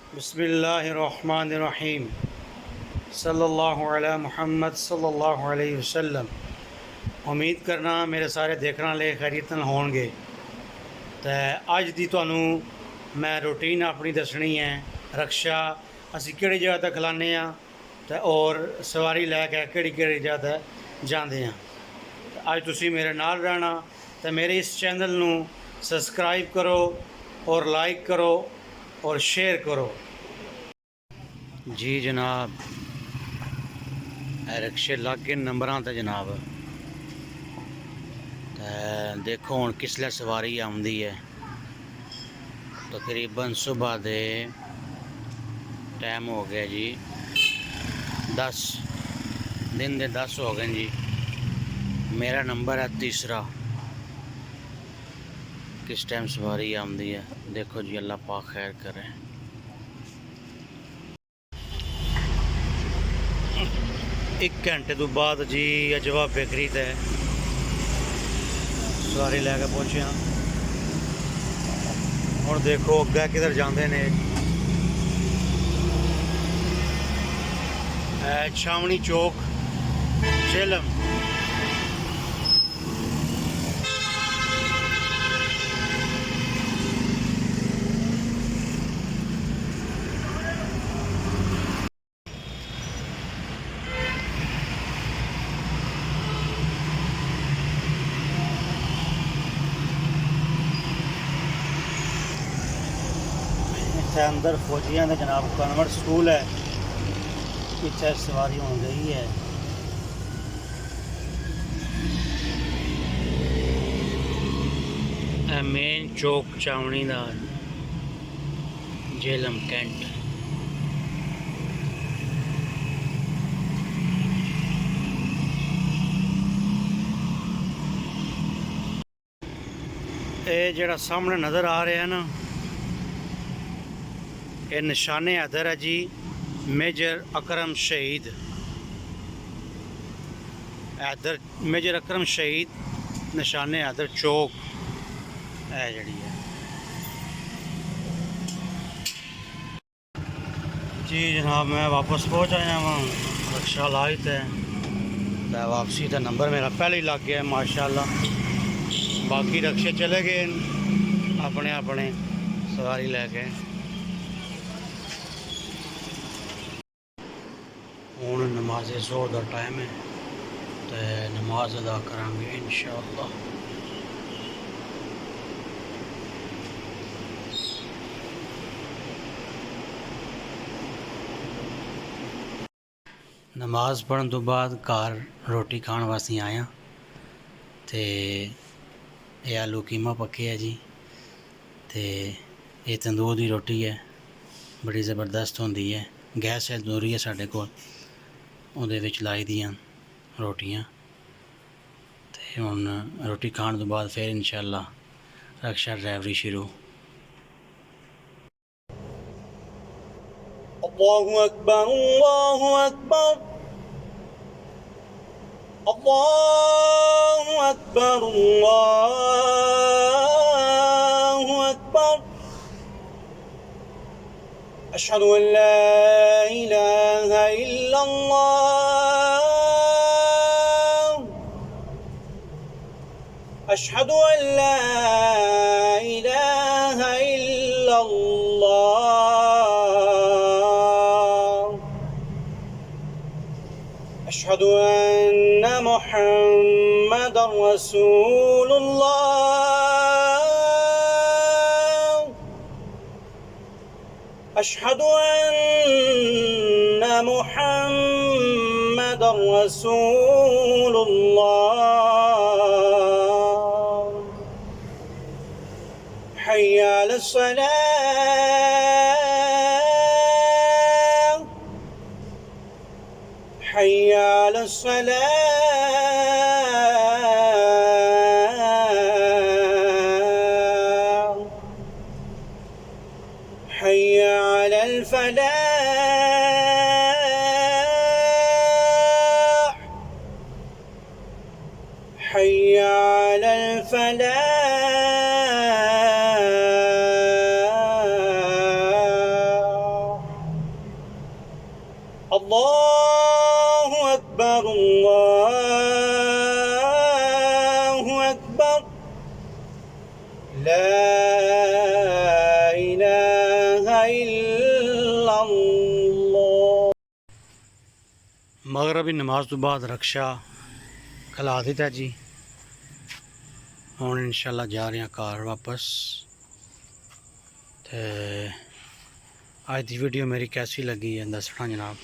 बिस्मिल्लाहिर्रहमानिर्रहीम सल्लल्लाहु अला मुहम्मद सल्लल्लाहु अलैहि वसल्लम। उम्मीद करना मेरे सारे देखने वाले खैरियत नाल होणगे। तो अज दी तुहानू मैं रूटीन अपनी दसनी है। रक्षा असी किहड़ी जगह तक खलाने तो और सवारी लैके किहड़ी जगह तक जाते हैं। अज तुसी मेरे नाल रहना तो मेरे इस चैनल नू सबसक्राइब करो और लाइक करो और शेयर करो। जी जनाब, रिक्शे लग गए नंबर तो जनाब। देखो हुण किसलै सवारी आउंदी है। तकरीबन सुबह दे टाइम हो गया जी 10 दिन दे 10 हो गए जी। मेरा नंबर है तीसरा। किस टाइम सवारी आउंदी है देखो जी, अल्लाह पाक खैर करे। एक घंटे तो बाद जी अजवा बेकरी ते सवारी लैके पहुंचे। हुण देखो अग्गे किधर जाते ने। छावनी चौक झेलम। इतने अंदर फौजियां ने जनाब कन्वर्ट स्कूल है। इतने सवारी हो गई है। मेन चौक छावनी का झेलम कैंट। ये जड़ा सामने नज़र आ रहा है ना, ये निशाने हैदर है जी। मेजर अकरम शहीद हैदर, मेजर अकरम शहीद निशाने हैदर चौक है जड़ी है जी। जनाब मैं वापस पहुंच आया वहाँ। रक्षा लाई थे वापसी का नंबर मेरा पहले ही लग गया माशाल्लाह। बाकी रक्षे चले गए अपने अपने सवारी लैके। हुण नमाज ज़ोहर का टाइम है तो नमाज अदा करांगे इंशाअल्लाह। नमाज पढ़न तो बाद घर रोटी खाने वास्ते आया तो ये आलू कीमा पके है जी। तो ये तंदूर की रोटी है, बड़ी ज़बरदस्त होंदी है। गैस है तंदूरी है साढ़े कोल, उहदे विच लाई दियां रोटियां। तो हुण रोटी खाने तो बाद फिर इंशाअल्लाह रक्षा ड्राइवरी शुरू। अल्लाहु अकबर अल्लाहु अकबर अल्लाहु अकबर अल्लाहु अकबर। अशहदु अन ला इलाहा इल्लल्लाह। अशहदु अन ला इलाहा इल्लल्लाह। अशहदु अन्ना मुहम्मदर रसूलुल्लाह। अशहदु अन्ना मुहम्मदर रसूलुल्लाह। हय्या अलस्सलाह हय्या अलस्सलाह हय्या अलल फलाह हय्या अलल फलाह। अल्लाहु अकबर, अल्लाहु अकबर, ला इलाहा इल्लल्लाह। मगरबी नमाज तो बाद रक्षा खला दिता जी। हुण इंशाल्लाह जा रहे हैं घर वापस। ते अज की वीडियो मेरी कैसी लगी है दसना जनाब।